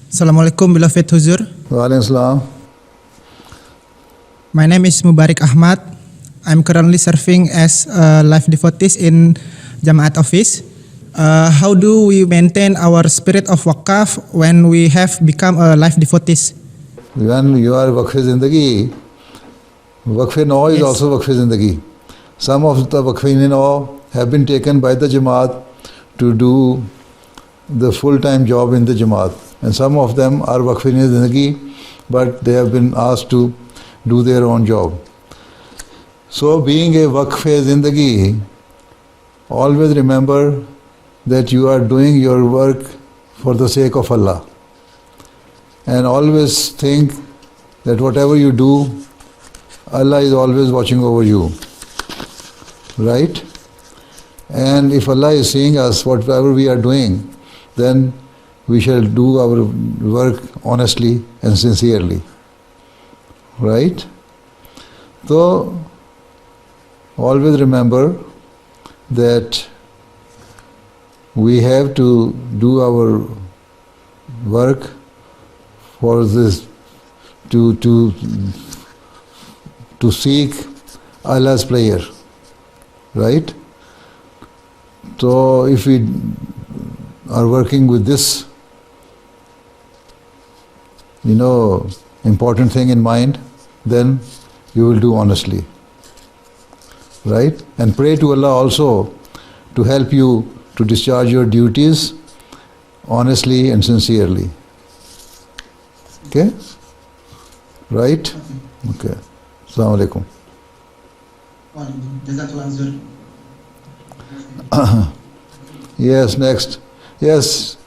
Assalamualaikum beloved Huzur. Waalaikum salam. My name is Mubarak Ahmad. I'm currently serving as a life devotee in Jamaat office. How do we maintain our spirit of Waqf when we have become a life devotee? When you are Waqf Zindagi, Waqf Nau is also Waqf Zindagi. Some of the Waqfeen Nau have been taken by the Jamaat to do the full-time job in the Jamaat. And some of them are Waqfeen Zindagi, but they have been asked to do their own job. So being a Waqf Zindagi, always remember that you are doing your work for the sake of Allah. And always think that whatever you do, Allah is always watching over you. Right? And if Allah is seeing us, whatever we are doing, then we shall do our work honestly and sincerely. Right? So, always remember that we have to do our work for this, to seek Allah's pleasure. Right? So, if we are working with this, important thing in mind, then you will do honestly. Right? And pray to Allah also to help you to discharge your duties honestly and sincerely. Okay? Right? Okay. Assalamu alaikum. Yes, next. Yes.